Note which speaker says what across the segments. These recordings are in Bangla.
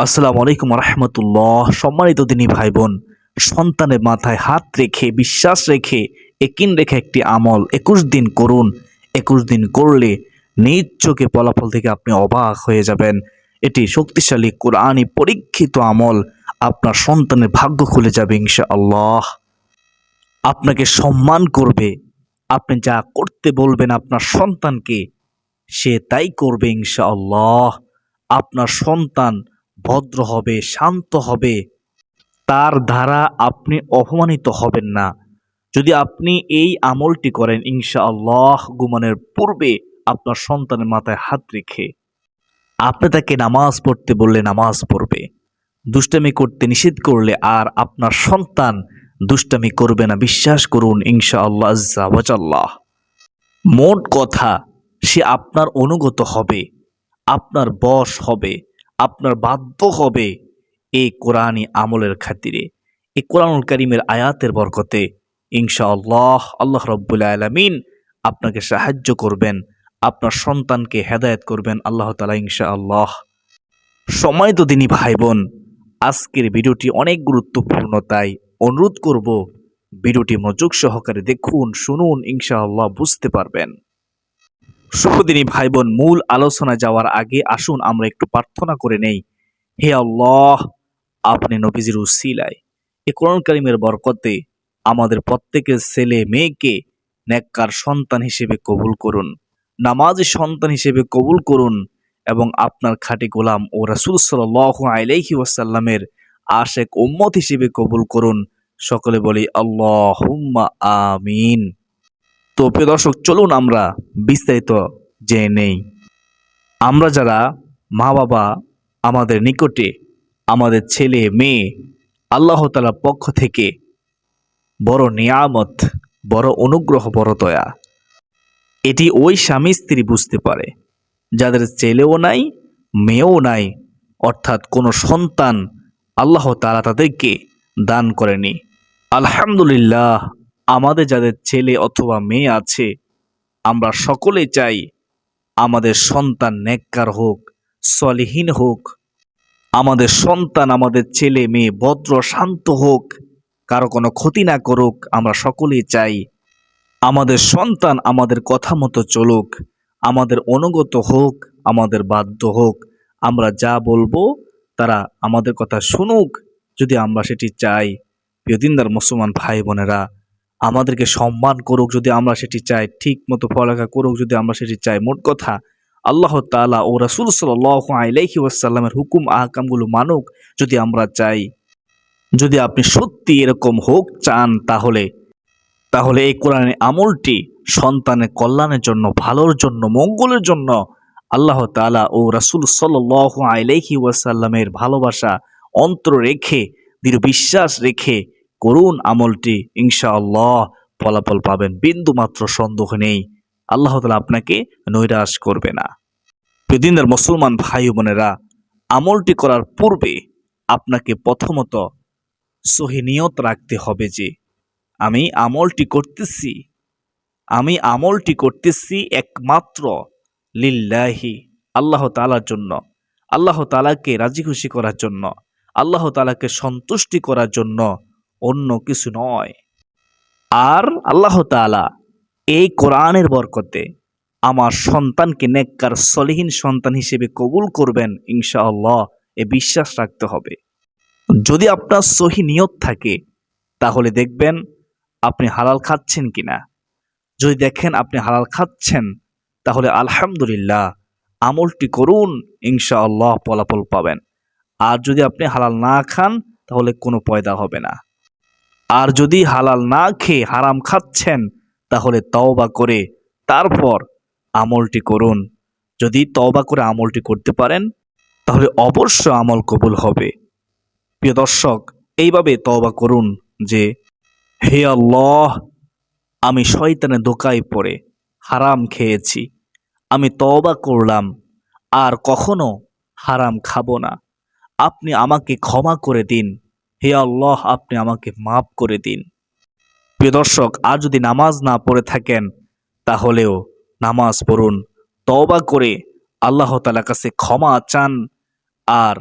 Speaker 1: আসসালামু আলাইকুম রহমতুল্লাহ। সম্মানিত দিনী ভাই বোন, সন্তানের মাথায় হাত রেখে বিশ্বাস রেখে একিন রেখে একটি আমল 21 দিন করুন। 21 দিন করলে নিজ চোখে ফলাফল থেকে আপনি অবাক হয়ে যাবেন। এটি শক্তিশালী কোরআনী পরীক্ষিত আমল। আপনার সন্তানের ভাগ্য খুলে যাবে ইনশাআল্লাহ। আপনাকে সম্মান করবে। আপনি যা করতে বলবেন আপনার সন্তানকে, সে তাই করবে ইনশাআল্লাহ। আপনার সন্তান ভদ্র হবে, শান্ত হবে, তার দ্বারা আপনি অপমানিত হবেন না। যদি আপনি এই আমলটি করেন ইনশাআল্লাহ, ঘুমানোর পূর্বে আপনার সন্তানের মাথায় হাত রেখে আপনি তাকে নামাজ পড়তে বললে নামাজ পড়বে, দুষ্টামি করতে নিষেধ করলে আর আপনার সন্তান দুষ্টামি করবে না। বিশ্বাস করুন ইনশাআল্লাহ আজ্জা ওয়াজাল্লাহ। মোট কথা, সে আপনার অনুগত হবে, আপনার বশ হবে, আপনার বাধ্য হবে এই কোরআনী আমলের খাতিরে, এই কোরআনুল কারীমের আয়াতের বরকতে ইনশাআল্লাহ আল্লাহ রাব্বুল আলামিন আপনাকে সাহায্য করবেন, আপনার সন্তানকে হেদায়েত করবেন আল্লাহ তাআলা ইনশাআল্লাহ। সম্মানিত দিনী ভাই বোন, আজকের ভিডিওটি অনেক গুরুত্বপূর্ণ, তাই অনুরোধ করব ভিডিওটি মনোযোগ সহকারে দেখুন, শুনুন, ইনশাআল্লাহ বুঝতে পারবেন। শুভদিনী ভাই বোন, মূল আলোচনায় যাওয়ার আগে আসুন আমরা একটু প্রার্থনা করে নেই। হে আল্লাহ, আপনি নবীজির উসিলায় এ কোরআন কারীমের বরকতে আমাদের প্রত্যেকের ছেলে মেয়েকে নেককার সন্তান হিসেবে কবুল করুন, নামাজি সন্তান হিসেবে কবুল করুন এবং আপনার খাঁটি গোলাম ও রাসূল সাল্লাল্লাহু আলাইহি ওয়াসাল্লামের আশেক উম্মত হিসেবে কবুল করুন। সকলে বলি আল্লাহুম্মা আমিন। তো প্রিয় দর্শক, চলুন আমরা বিস্তারিত জেনে নেই। আমরা যারা মা বাবা, আমাদের নিকটে আমাদের ছেলে মেয়ে আল্লাহ তাআলার পক্ষ থেকে বড় নিয়ামত, বড় অনুগ্রহ, বড় দয়া। এটি ওই স্বামী স্ত্রী বুঝতে পারে যাদের ছেলেও নাই, মেয়েও নাই, অর্থাৎ কোনো সন্তান আল্লাহ তাআলা তাদেরকে দান করেনি। আলহামদুলিল্লাহ, আমাদের যাদের ছেলে অথবা মেয়ে আছে, আমরা সকলে চাই আমাদের সন্তান নেককার হোক, সলিহীন হোক, আমাদের সন্তান, আমাদের ছেলে মেয়ে ভদ্র শান্ত হোক, কারো কোনো ক্ষতি না করুক। আমরা সকলেই চাই আমাদের সন্তান আমাদের কথা মতো চলুক, আমাদের অনুগত হোক, আমাদের বাধ্য হোক। আমরা যা বলবো তারা আমাদের কথা শুনুক, যদি আমরা সেটি চাই। প্রিয় দিনদার মুসলমান ভাই বোনেরা, আমাদেরকে সম্মান করুক যদি আমরা সেটি চাই, ঠিক মতো পড়ালেখা করুক যদি আমরা সেটি চাই। মোট কথা, আল্লাহ তাআলা ও রাসূল সাল্লাল্লাহু আলাইহি ওয়াসাল্লামের হুকুম আহকামগুলো মানুক যদি আমরা চাই। যদি আপনি সত্যি এরকম হোক চান, তাহলে এই কোরআনের আমলটি সন্তানের কল্যাণের জন্য, ভালোর জন্য, মঙ্গলের জন্য, আল্লাহ তাআলা ও রাসূল সাল্লাল্লাহু আলাইহি ওয়াসাল্লামের ভালোবাসা অন্তর রেখে, দৃঢ় বিশ্বাস রেখে করুন আমলটি। ইনশাআল্লাহ ফলাফল পাবেন, বিন্দু মাত্র সন্দেহ নেই। আল্লাহ তাআলা আপনাকে নৈরাশ করবে না। প্রিয়দিনদার মুসলমান ভাই বোনেরা, আমলটি করার পূর্বে আপনাকে প্রথমত সহি নিয়ত রাখতে হবে যে আমি আমলটি করতেছি একমাত্র লিল্লাহি, আল্লাহ তাআলার জন্য, আল্লাহ তাআলাকে রাজি খুশি করার জন্য, আল্লাহ তাআলাকে সন্তুষ্টি করার জন্য, অন্য কিছু নয়। আর আল্লাহ তাআলা এই কোরআনের বরকতে আমার সন্তানকে নেককার সলিহীন সন্তান হিসেবে কবুল করবেন ইনশাআল্লাহ, এ বিশ্বাস রাখতে হবে। যদি আপনার সহি নিয়ত থাকে, তাহলে দেখবেন আপনি হালাল খাচ্ছেন কিনা। যদি দেখেন আপনি হালাল খাচ্ছেন, তাহলে আলহামদুলিল্লাহ, আমলটি করুন, ইনশাআল্লাহ ফলাফল পাবেন। আর যদি আপনি হালাল না খান, তাহলে কোনো পয়দা হবে না। আর যদি হালাল না খেয়ে হারাম খাচ্ছেন, তাহলে তওবা করে তারপর আমলটি করুন। যদি তওবা করে আমলটি করতে পারেন, তাহলে অবশ্য আমল কবুল হবে। প্রিয় দর্শক, এইভাবে তওবা করুন যে, হে আল্লাহ, আমি শয়তানের ধোঁকায় পড়ে হারাম খেয়েছি, আমি তওবা করলাম, আর কখনো হারাম খাবো না। আপনি আমাকে ক্ষমা করে দিন। হে আল্লাহ, আপনি আমাকে মাফ করে দিন। প্রিয় দর্শক, আর যদি নামাজ না পড়ে থাকেন, তাহলেও নামাজ পড়ুন, তওবা করে আল্লাহ তাআলার কাছে ক্ষমা চান, আর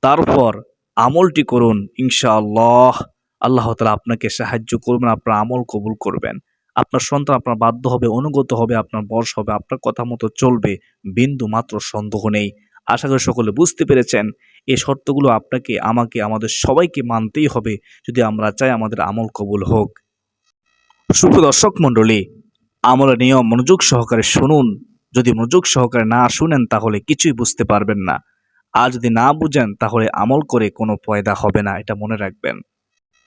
Speaker 1: তারপর আমলটি করুন, ইনশাআল্লাহ আল্লাহ তাআলা আপনাকে সাহায্য করবেন, আপনার আমল কবুল করবেন। আপনার সন্তান আপনার বাধ্য হবে, অনুগত হবে, আপনার বশ হবে, আপনার কথা মতো চলবে, বিন্দু মাত্র সন্দেহ নেই। আশা করি সকলে বুঝতে পেরেছেন। এই শর্তগুলো আপনাকে, আমাকে, আমাদের সবাইকে মানতেই হবে যদি আমরা চাই আমাদের আমল কবুল হোক। সুপ্রিয় দর্শক মণ্ডলী, আমলের নিয়ম মনোযোগ সহকারে শুনুন। যদি মনোযোগ সহকারে না শুনেন তাহলে কিছুই বুঝতে পারবেন না। আর যদি না বুঝেন তাহলে আমল করে কোনো ফায়দা হবে না, এটা মনে রাখবেন।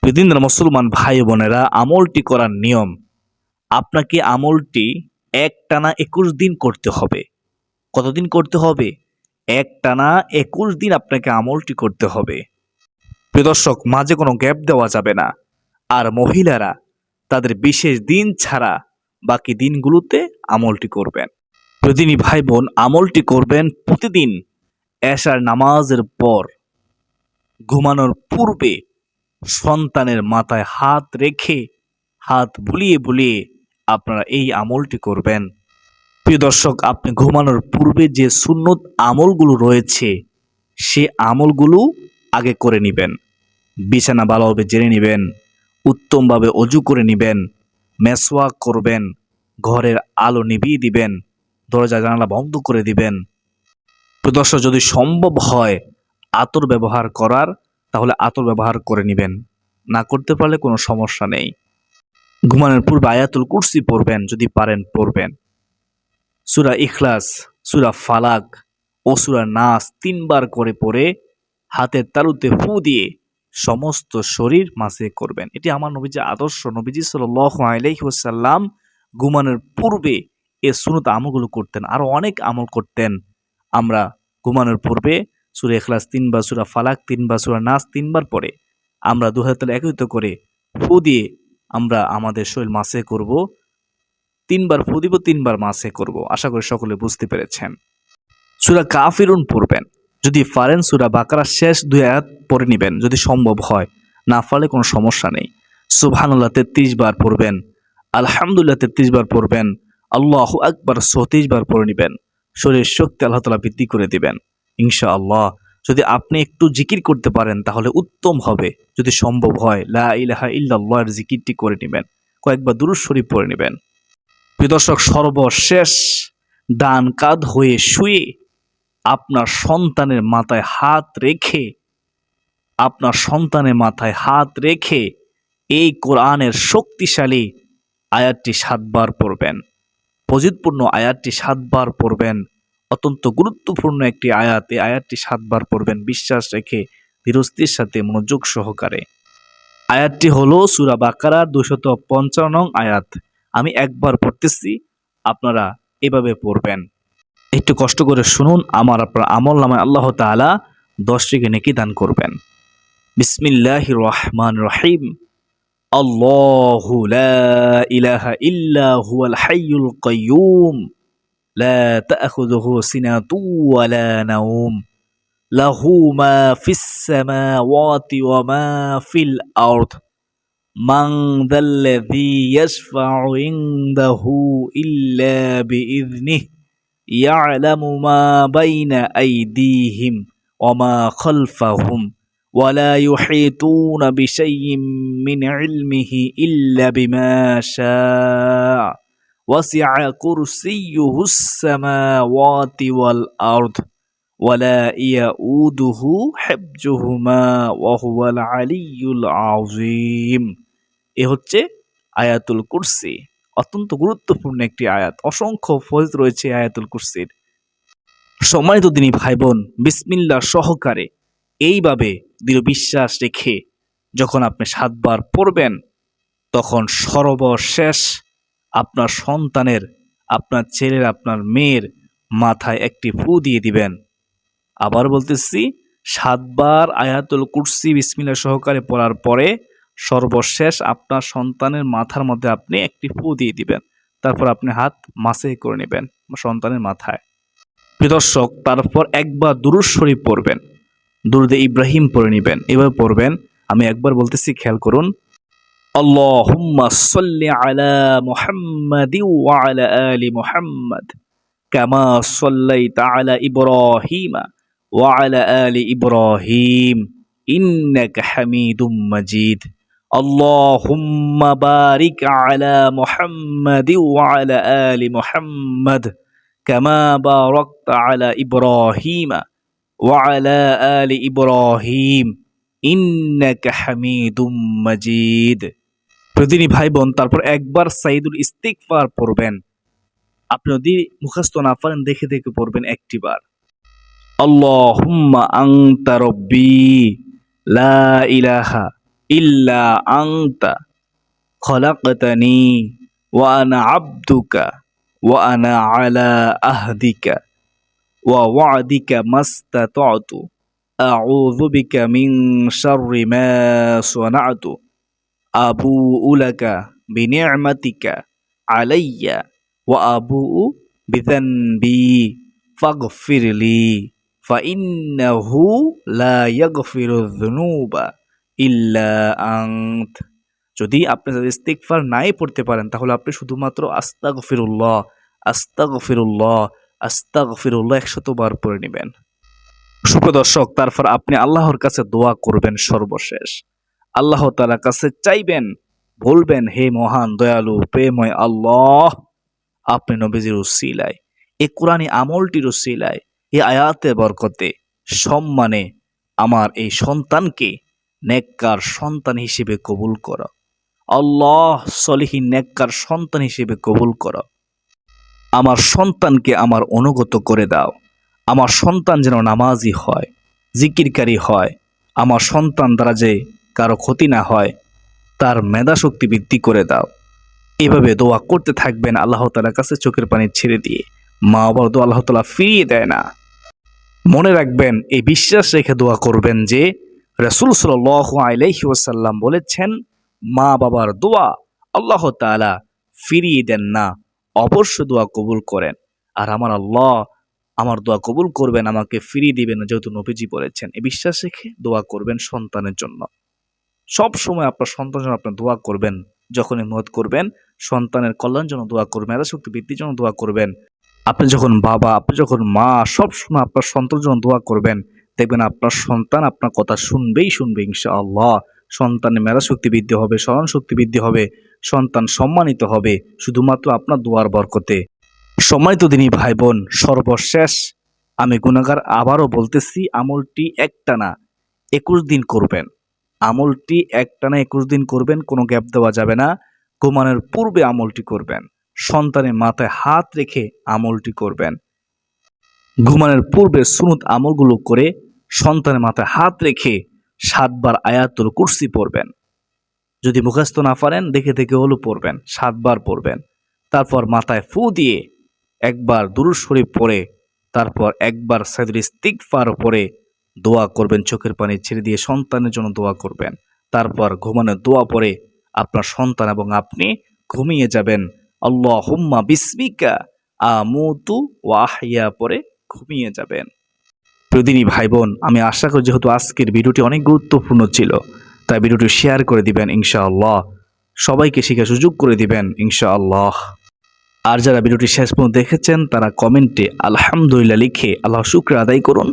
Speaker 1: প্রতিদিন মুসলমান ভাই বোনেরা, আমলটি করার নিয়ম, আপনাকে আমলটি একটানা 21 দিন করতে হবে। কতদিন করতে হবে? একটানা 21 দিন আপনাকে আমলটি করতে হবে। প্রিয় দর্শক, মাঝে কোনো গ্যাপ দেওয়া যাবে না। আর মহিলারা তাদের বিশেষ দিন ছাড়া বাকি দিনগুলোতে আমলটি করবেন। প্রতিদিনই ভাই বোন আমলটি করবেন প্রতিদিন এশার নামাজের পর ঘুমানোর পূর্বে সন্তানের মাথায় হাত রেখে, হাত বুলিয়ে বুলিয়ে আপনারা এই আমলটি করবেন। প্রিয় দর্শক, আপনি ঘুমানোর পূর্বে যে সুন্নত আমলগুলো রয়েছে সে আমলগুলো আগে করে নেবেন। বিছানা ভালোভাবে জেনে নেবেন, উত্তমভাবে অজু করে নেবেন, মেসওয়াক করবেন, ঘরের আলো নিভিয়ে দিবেন, দরজা জানালা বন্ধ করে দিবেন। প্রিয় দর্শক, যদি সম্ভব হয় আতর ব্যবহার করার তাহলে আতর ব্যবহার করে নেবেন, না করতে পারলে কোনো সমস্যা নেই। ঘুমানোর পূর্বে আয়াতুল কুরসি পড়বেন, যদি পারেন পড়বেন। সূরা ইখলাস, সূরা ফালাক ও সূরা নাস 3 বার করে পড়ে হাতের তালুতে ফু দিয়ে সমস্ত শরীর মাসে করবেন। এটি আমার নবীজি আদর্শ। নবীজি সাল্লাল্লাহু আলাইহি ওয়াসাল্লাম ঘুমানোর পূর্বে এ সুন্নত আমলগুলো করতেন, আরো অনেক আমল করতেন। আমরা ঘুমানোর পূর্বে সূরা ইখলাস 3 বার, সূরা ফালাক 3 বার, সূরা নাস 3 বার পড়ে আমরা দুই হাত একত্রিত করে ফু দিয়ে আমরা আমাদের শরীর মাসে করব। 3 বার ফু দিব, 3 বার মাসে করব। আশা করি সকলে বুঝতে পেরেছেন। সূরা কাফিরুন পড়বেন, যদি পারেন সূরা বাকারার শেষ 2 আয়াত পড়ে নেবেন যদি সম্ভব হয়, না পারলে কোনো সমস্যা নেই। সুবহানাল্লাহ 33 বার পড়বেন, আলহামদুলিল্লাহ 33 বার পড়বেন, আল্লাহু আকবার 34 বার পড়ে নেবেন। শরীরের শক্তি আল্লাহ তাআলা বৃদ্ধি করে দিবেন ইনশাআল্লাহ। যদি আপনি একটু জিকির করতে পারেন তাহলে উত্তম হবে। যদি সম্ভব হয় লা ইলাহা ইল্লাল্লাহর জিকিরটি করে নেবেন, কয়েকবার দুরূদ শরীফ পড়ে নেবেন। প্রিয় দর্শক, সর্বশেষ ডান কাঁধ হয়ে শুয়ে আপনার সন্তানের মাথায় হাত রেখে, আপনার সন্তানের মাথায় হাত রেখে এই কোরআনের শক্তিশালী আয়াতটি 7 বার পড়বেন। ফজিলতপূর্ণ আয়াতটি 7 বার পড়বেন। অত্যন্ত গুরুত্বপূর্ণ একটি আয়াত, এই আয়াতটি 7 বার পড়বেন বিশ্বাস রেখে, ধীরস্থির সাথে, মনোযোগ সহকারে। আয়াতটি হলো সূরা বাকারার 255 নং আয়াত। আমি একবার পড়তেছি, আপনারা এভাবে পড়বেন। একটু কষ্ট করে শুনুন, আপনার আমল নামায় আল্লাহ তাআলা 10 টি নেকি দান করবেন। বিসমিল্লাহির রহমানির রহিম। আল্লাহু লা ইলাহা ইল্লা হুয়াল হাইয়ুল কাইয়্যুম লা তা'খুযুহু সিনাতুন ওয়া লা নাওম লাহু মা ফিস সামাওয়াতি ওয়া মা ফিল আরদ মান যাল্লাযী ইয়াশফা'ু ইনদাহু ইল্লা বিইযনিহি ইয়া'লামু মা বাইনা আইদিহিম ওয়া মা খালফাহুম ওয়া লা ইউহীতুনা বিশাইইন মিন ইলমিহি ইল্লা বিমা শাআ ওয়াসি'a কুরসিয়্যুহুস সামাওয়াতি ওয়াল আরদ ওয়া লা ইয়াউদুহু হিফযুহুমা ওয়া হুয়াল আলিয়্যুল আযীম। এ হচ্ছে আয়াতুল কুরসি। অত্যন্ত গুরুত্বপূর্ণ একটি আয়াত, অসংখ্য ফজিলত রয়েছে আয়াতুল কুরসির। সম্মানিত দিনী ভাই বোন, বিসমিল্লাহ সহকারে এইভাবে দৃঢ় বিশ্বাস রেখে যখন আপনি 7 বার পড়বেন তখন সর্বশেষ আপনার সন্তানের, আপনার ছেলের, আপনার মেয়ের মাথায় একটি ফু দিয়ে দিবেন। আবার বলতেছি, 7 বার আয়াতুল কুরসি বিসমিল্লাহ সহকারে পড়ার পরে সর্বশেষ আপনার সন্তানের মাথার মধ্যে আপনি একটি ফু দিয়ে দিবেন। তারপর আপনি হাত মাসে করে নেবেন সন্তানের মাথায়। প্রিয় দর্শক, তারপর একবার দুরূদ শরীফ পড়বেন, দুরূদে ইব্রাহিম পড়ে নেবেন। এভাবে পড়বেন, আমি একবার বলতেছি, খেয়াল করুন। আল্লাহুম্মা সাল্লি আলা মুহাম্মাদি ওয়া আলা আলি মুহাম্মাদ কামা সাল্লাইতা আলা ইব্রাহিমা وعلى آل إبراهيم إنك حميد مجيد اللهم بارك على محمد وعلى آل محمد كما باركت على إبراهيم وعلى آل إبراهيم إنك حميد مجيد প্রতিদিনই ভাই বোন তারপর একবার সাইদুল ইস্তিগফার পড়বেন। আপনি যদি মুখস্থ না পারেন দেখে দেখে পড়বেন একটি বার। আল্লাহুম্মা আনতা রব্বি লা ইলাহা ইল্লা আনতা খলাকতানি ওয়া আনা আবদুকা ওয়া আনা আলা আহদিকা ওয়া ওয়াদিকা মাস্তাতাতু আউযু বিকা মিন শাররি মা সানাতু আবুউ লাকা বিনি'মাতিকা আলাইয়া ওয়া আবুউ বিযানবি ফাগফিরলি ফাইন্নাহু লা ইয়াগফিরুয যুনুবা ইল্লা আনত। যদি আপনি ইস্তিগফার নাই পড়তে পারেন তাহলে আপনি শুধুমাত্র আস্তাগফিরুল্লাহ আস্তাগফিরুল্লাহ আস্তাগফিরুল্লাহ 100 বার পড়ে নেবেন। সুপ্রদর্শক, তারপর আপনি আল্লাহর কাছে দোয়া করবেন। সর্বশেষ আল্লাহ তাআলার কাছে চাইবেন, বলবেন, হে মহান দয়ালু প্রেমময় আল্লাহ, আপনি নবীজির উসিলায়, এই কোরআনী আমলটির উসিলায়, এই আয়াতের বরকতে সম্মানে আমার এই সন্তানকে নেককার সন্তান হিসেবে কবুল করো। আল্লাহ, সলিহিন নেককার সন্তান হিসেবে কবুল করো। আমার সন্তানকে আমার অনুগত করে দাও। আমার সন্তান যেন নামাজি হয়, জিকিরকারী হয়। আমার সন্তান দ্বারা যে কারো ক্ষতি না হয়, তার মেধা শক্তি বৃদ্ধি করে দাও। এভাবে দোয়া করতে থাকবেন আল্লাহ তাআলার কাছে চোখের পানি ছেড়ে দিয়ে। মা বাবার দোয়া আল্লাহ তাআলা ফিরিয়ে দেয় না। মনে রাখবেন, এই বিশ্বাস রেখে দোয়া করবেন যে রাসূল সাল্লাল্লাহু আলাইহি ওয়াসাল্লাম বলেছেন, মা বাবার দোয়া আল্লাহ তাআলা ফিরিয়ে দেন না, অবশ্য দোয়া কবুল করেন। আর আমার আল্লাহ আমার দোয়া কবুল করবেন, আমাকে ফিরিয়ে দিবেন, যেহেতু নবীজি বলেছেন। এই বিশ্বাস রেখে দোয়া করবেন সন্তানের জন্য। সব সময় আপনার সন্তানের জন্য আপনি দোয়া করবেন। যখনই মত করবেন সন্তানের কল্যাণ জন্য দোয়া করবেন, মেধা শক্তি বৃদ্ধির জন্য দোয়া করবেন। আপনি যখন বাবা, আপনি যখন মা, সব সময় আপনার সন্তানের জন্য দোয়া করবেন। দেখবেন আপনার সন্তান আপনার কথা শুনবে ইনশাআল্লাহ। সন্তানের মেধা শক্তি বৃদ্ধি হবে, স্মরণ শক্তি বৃদ্ধি হবে, সন্তান সম্মানিত হবে শুধুমাত্র আপনার দোয়ার বরকতে। সম্মানিত দিনী ভাই বোন, সর্বশেষ আমি গুনাহগার আবারও বলতেছি, আমলটি একটানা 21 দিন করবেন। আমলটি একটানা 21 দিন করবেন, কোনো গ্যাপ দেওয়া যাবে না। ঘুমানোর পূর্বে আমলটি করবেন। সন্তানের মাথায় হাত রেখে আমলটি করবেন। ঘুমানোর পূর্বে সুন্নত আমলগুলো করে সন্তানের মাথায় হাত রেখে 7 বার আয়াতুল কুরসি পড়বেন। যদি মুখস্থ না পারেন দেখে দেখে হলো পড়বেন, 7 বার পড়বেন। তারপর মাথায় ফু দিয়ে একবার দুরূদ শরীফ পড়ে, তারপর একবার সাইদুল ইস্তিগফার পড়ে দোয়া করবেন। চোখের পানি ছেড়ে দিয়ে সন্তানের জন্য দোয়া করবেন। তারপর ঘুমানোর দোয়া পড়ে আপনার সন্তান এবং আপনি ঘুমিয়ে যাবেন। আল্লাহুম্মা বিসমিকা আমুতু ওয়া আহইয়া পড়ে ঘুমিয়ে যাবেন। প্রতিদিনই ভাই বোন, আমি আশা করি যেহেতু আজকের ভিডিওটি অনেক গুরুত্বপূর্ণ ছিল, তাই ভিডিওটি শেয়ার করে দিবেন ইনশাআল্লাহ। সবাইকে শেখার সুযোগ করে দিবেন ইনশাআল্লাহ। আর যারা ভিডিওটি শেষ পর্যন্ত দেখেছেন তারা কমেন্টে আলহামদুলিল্লাহ লিখে আল্লাহর শুকর আদায় করুন।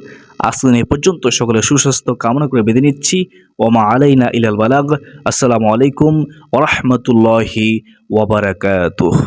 Speaker 1: আজকে এই পর্যন্ত সকলের সুস্বাস্থ্য কামনা করে বিদায় নিচ্ছি। ওমা আলাইনা ইলাল বালাগ। আসসালামু আলাইকুম ওয়া রাহমাতুল্লাহি ওয়া বারাকাতুহু।